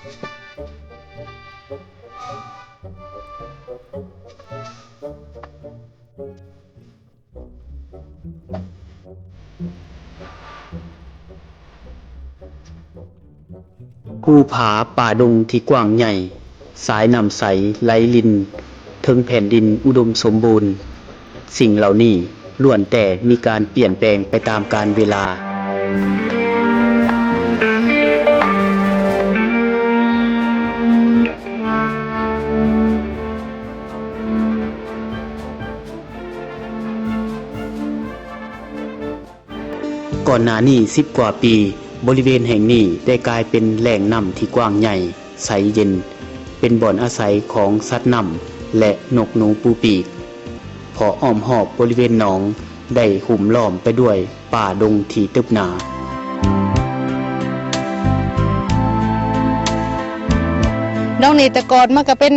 ภูผาป่าดงที่กว้างใหญ่สายน้ำใสไหลลินเทิงแผ่นดินอุดมสมบูรณ์สิ่งเหล่านี้ล้วนแต่มีการเปลี่ยนแปลงไปตามกาลเวลาก่อนหน้านี้10 กว่าปีบริเวณแห่งนี้ได้กลายเป็นแหล่งน้ำที่กว้างใหญ่ใสเย็นเป็นบ่อนอาศัยของสัตว์น้ำและนกหนูปูปีกพออ้อมหอบบริเวณหนองได้หุ้มล้อมไปด้วยป่าดงที่ตึบหนาน้องนี่แต่ก่อนมันก็เป็น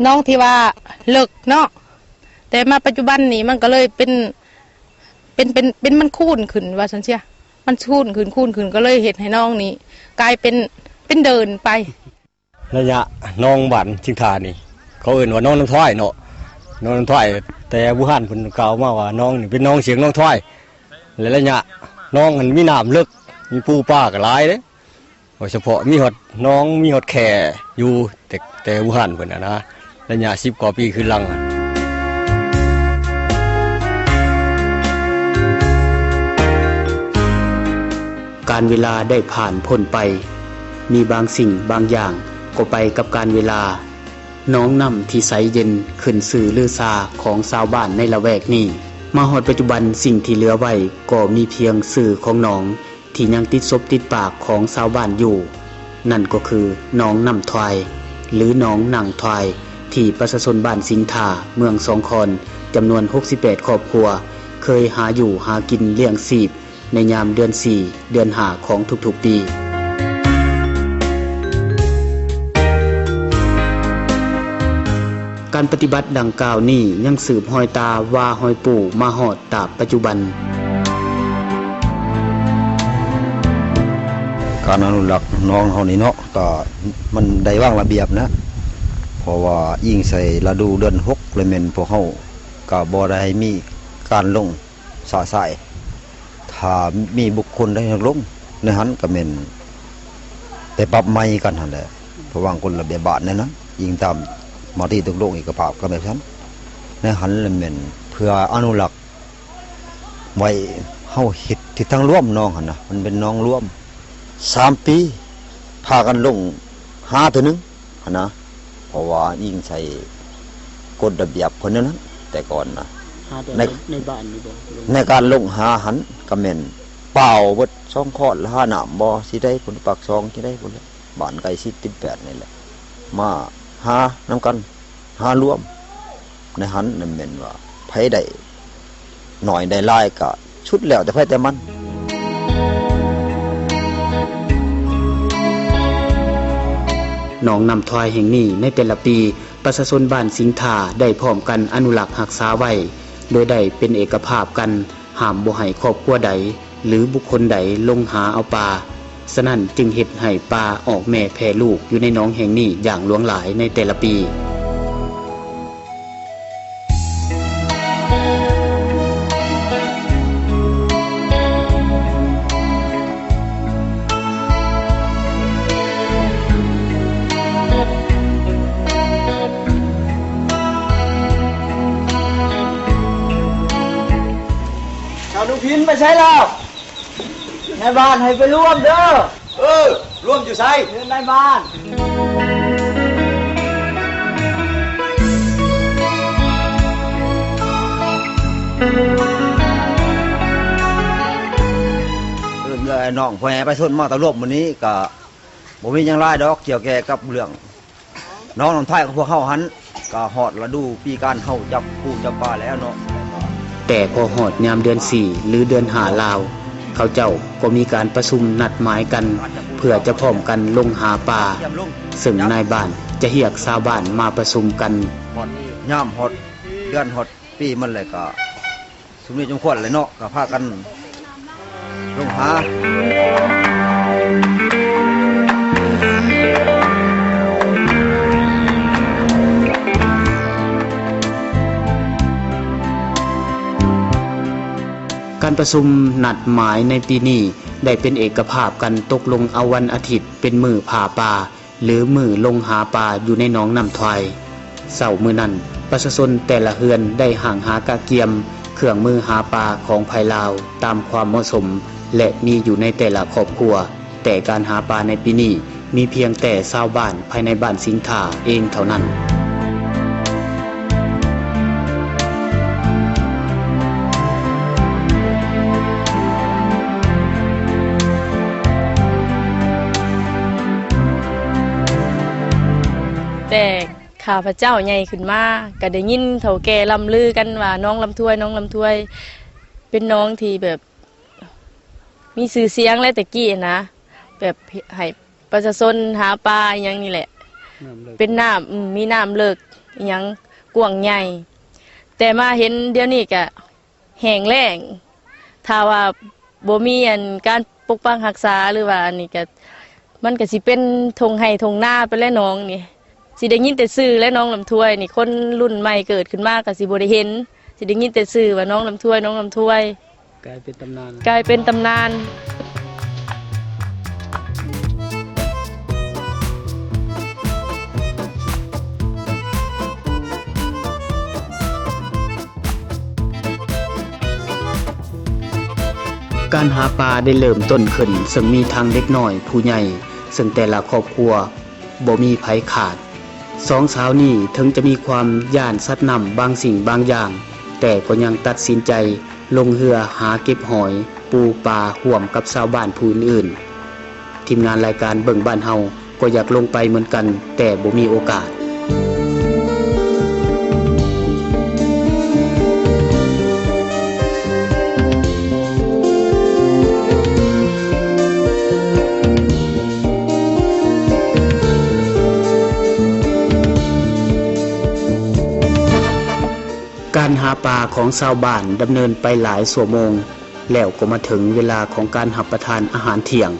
น้องที่ว่าเลิกเนาะแต่มาปัจจุบันนี่มันก็เลยเป็นมันคูนขึ้นว่าฉันเชื่อมันคูนขึ้นก็เลยเห็นให้น้องนี่กลายเป็นเดินไประยะน้องบ้านชิงทานี่เขาเอ่ยว่าน้องน้ำถ้อยเนาะน้องน้ำถ้อยแต่บุหันคนกล่าวมาว่าน้องนี่เป็นน้องเสียงน้องถ้อยและระยะน้องมันมีน้ำลึกมีปูปลาก็หลายเด้โดยเฉพาะมีหดน้องมีหดแข่อยู่แต่บุหันคนนะระยะ10 กว่าปีขึ้นหลังการเวลาได้ผ่านพ้นไปมีบางสิ่งบางอย่างก็ไปกับการเวลาน้องน้ำที่ใสเย็นขึ้นสื่อลือซาของชาวบ้านในละแวกนี้มาฮอดปัจจุบันสิ่งที่เหลือไว้ก็มีเพียงสื่อของน้องที่ยังติดศพติดปากของชาวบ้านอยู่นั่นก็คือน้องน้ำทวายหรือน้องนางทวายที่ประชาชนบ้านสิงทาเมืองสองคอนจำนวน68 ครอบครัวเคยหาอยู่หากินเลี้ยงชีพในยามเดือน4เดือน5ของทุกๆปีการปฏิบัติดังกล่าวนี้ยังสืบหอยตาว่าหอยปู่มาหอดตราบปัจจุบันการอนุรักษ์น้องเฮานี่เนาะก็มันได้วางระเบียบนะเพราะว่ายิ่งใส่ฤดูเดือน6เลยแม่นพวกเฮาก็บ่ได้มีการลงสาสายถ้ามีบุคคลได้ลงในหันก็แม่นแต่ปรับใหม่กันหั่นแหละเพราะว่าคนระเบียบบ้านนั่นนะยิ่งตามมาที่ตกลงอีกก็ปราบก็แบบนั้นในหันเลยแม่นเพื่ออนุรักษ์ไว้เฮาเฮ็ดที่ทั้งร่วมน้องหั่นน่ะมันเป็นน้องร่วม3 ปีพากันลง5 เทื่อนึงหั่นนะเพราะว่ายิ่งใส่กฎระเบียบเพิ่นนั้นแต่ก่อนนะในบ้านนี่บ่ในการลงหาหันก็แม่นเป่าเบิด2 ข้อละ5 น้ำบ่สิได้ผลปัก2สิได้ผลบ้านไกล10-8นี่แหละมาหานำกันหารวมในหันนั่นแม่นว่าไผได้หน่อยได้หลายก็ชุดแล้วแต่ไผแต่มันหนองน้ำทวายแห่งนี้ในแต่ละปีประชาชนบ้านสิงทาได้พร้อมกันอนุรักษ์รักษาไว้โดยได้เป็นเอกภาพกันห้ามบ่ให้ครอบครัวใดหรือบุคคลใดลงหาเอาปลาฉะนั้นจึงเฮ็ดให้ปลาออกแม่แพร่ลูกอยู่ในหนองแห่งนี้อย่างหลวงหลายในแต่ละปีดูพินไปใช้แล้วในบ้านให้ไปร่วมเด้อร่วมอยู่ไสในบ้านเลยน้องพ่อแม่ไปส่วนมาตะลบมื้อนี้ก็บ่มีหยังหลายดอกเกี่ยวแก่กับเรื่องน้องน้ำท้ายของพวกเฮาหันก็ฮอดฤดูปีการเฮาจับปูจับปลาแล้วเนาะแต่พอหอดยามเดือน4หรือเดือน5ลาวเขาเจ้าก็มีการประชุมนัดหมายกันเพื่อจะพร้อมกันลงหาปลาซึ่งนายบ้านจะเรียกชาวบ้านมาประชุมกันฮอดยามฮอดเดือนฮอดปีมันเลยก็สุมนี้จงควรเลยเนาะก็พากันลงหา การประชุมนัดหมายในปีนี้ได้เป็นเอกภาพกันตกลงเอาวันอาทิตย์เป็นมื้อผ่าป่าหรือมื้อลงหาปลาอยู่ในหนองน้ำทวายเช้ามื้อนั้นประชาชนแต่ละเฮือนได้ห่างหากะเกียมเครื่องมือหาปลาของภายลาวตามความเหมาะสมและมีอยู่ในแต่ละครอบครัวแต่การหาปลาในปีนี้มีเพียงแต่ชาวบ้านภายในบ้านสิงห์ทาเองเท่านั้นแต่ข้าพเจ้าใหญ่ขึ้นมาก็ได้ยินเฒ่าแก่ลำลือกันว่าน้องลำถ้วยน้องลำถ้วยเป็นน้องที่แบบมีชื่อเสียงและตะกี้นะแบบให้ประชาชนหาปลาอหยังนี่แหละเป็นน้ำมีน้ำเลิกอหยังกว้างใหญ่แต่มาเห็นเดี๋ยวนี้ก็แห้งแล้งถ้าว่าบ่มีอันการปกปักรักษาหรือว่าอันนี้ก็มันก็สิเป็นทงไห้ทงนาไปแล้วน้องนี่สิได้ยินแต่ชื่อและน้องลำถ้วยนี่คนรุ่นใหม่เกิดขึ้นมาก็สิบ่ได้เห็นสิได้ยินแต่ชื่อว่าน้องลำถ้วยน้องลำถ้วยกลายเป็นตำนานการหาปลาได้เริ่มต้นขึ้นซึ่งมีทางเด็กน้อยผู้ใหญ่ซึ่งแต่ละครอบครัวบ่มีไผขาดสองสาวนี้ถึงจะมีความย่านสัตว์น้ำบางสิ่งบางอย่างแต่ก็ยังตัดสินใจลงเรือหาเก็บหอยปูปลาห่วมกับชาวบ้านผู้อื่นๆทีมงานรายการเบิ่งบ้านเฮาก็อยากลงไปเหมือนกันแต่บ่มีโอกาสการหาปลาของชาวบ้านดำเนินไปหลายชั่วโมงแล้วก็มาถึงเวลาของการรับประทานอาหารเที่ยง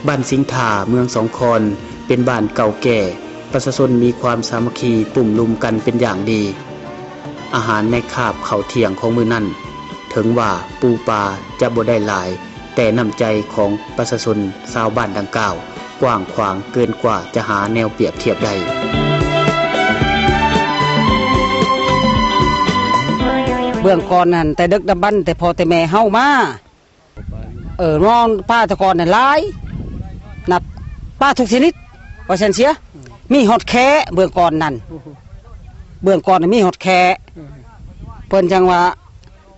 บ้านสิงห์ทาเมืองสองคอนเป็นบ้านเก่าแก่ประชาชนมีความสามัคคีปุ่มลุมกันเป็นอย่างดีอาหารในคาบข้าวเที่ยงของมื้อนั้นถึงว่าปูปลาจะบ่ได้หลายแต่น้ำใจของประชาชนชาวบ้านดังกล่าวกว้างขวางเกินกว่าจะหาแนวเปรียบเทียบได้เบื้องก่อนนั่นแต่ดึกดำบรรพ์แต่พอแต่แม่เฮามาน้องป้าตะกอนนั่นหลายนับป้าทุกชนิดว่าซั่นเสียมีฮอดแค่เบื้องก่อนนั่นเบื้องก่อนมีฮอดแค่เพิ่นจังว่า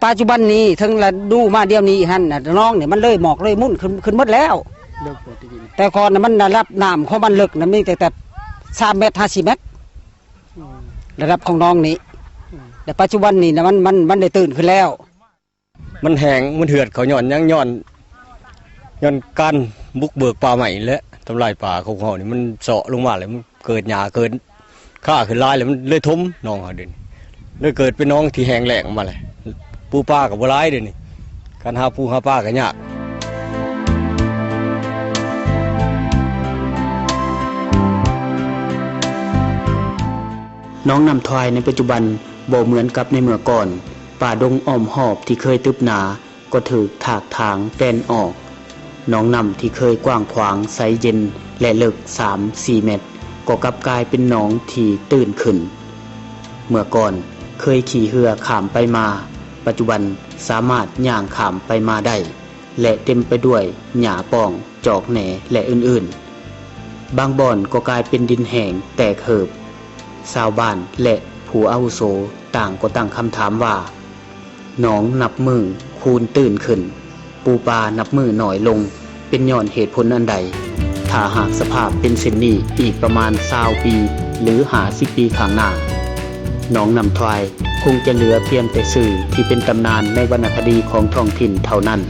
ปัจจุบันนี้ถึงละดูมาเดี๋ยวนี้หั่นน่ะน้องนี่มันเลยหมอกเลยมุ่นขึ้นหมดแล้วแต่ก่อนน่ะมันระดับน้ำของมันลึกน่ะมีแต่3เมตร50เมตรระดับของน้องนี้แต่ปัจจุบันนี่นะมันได้ตื่นขึ้นแล้วมันแหงมันเหือดเขาย้อนยังย้อนการบุกเบิกป่าใหม่และทำลายป่าของเขานี่มันเสาะลงมาเลยมันเกิดหญ้าเกิดข้าขึ้นลายเลยมันเลยทมน้องเขาเดินเลยเกิดเป็นน้องที่แหงแหลงมาเลยปูปลากับบัวลายเดินนี่การหาปูหาปลากันยากน้องน้ำทวายในปัจจุบันบ่เหมือนกับในเมื่อก่อนป่าดงอ้อมหอบที่เคยตึบหนาก็ถูกถากถางแตนออกน้องน้ำที่เคยกว้างขวางใสเย็นและลึก 3-4 เมตรก็กลับกลายเป็นหนองที่ตื้นขึ้นเมื่อก่อนเคยขี่เรือข้ามไปมาปัจจุบันสามารถย่างข้ามไปมาได้และเต็มไปด้วยหญ้าป่องจอกแหน่และอื่นๆบางบ่อนก็กลายเป็นดินแห้งแตกเหิบชาวบ้านและผู้อาวุโสต่างก็ตั้งคำถามว่าหนองนับมือคูณตื้นขึ้นปูปลานับมือหน่อยลงเป็นย้อนเหตุผลอันใดถ้าหากสภาพเป็นเช่นนี้อีกประมาณ20 ปีหรือ50 ปีข้างหน้าหนองน้ำทวายคงจะเหลือเพียงแต่สื่อที่เป็นตำนานในวรรณคดีของท้องถิ่นเท่านั้น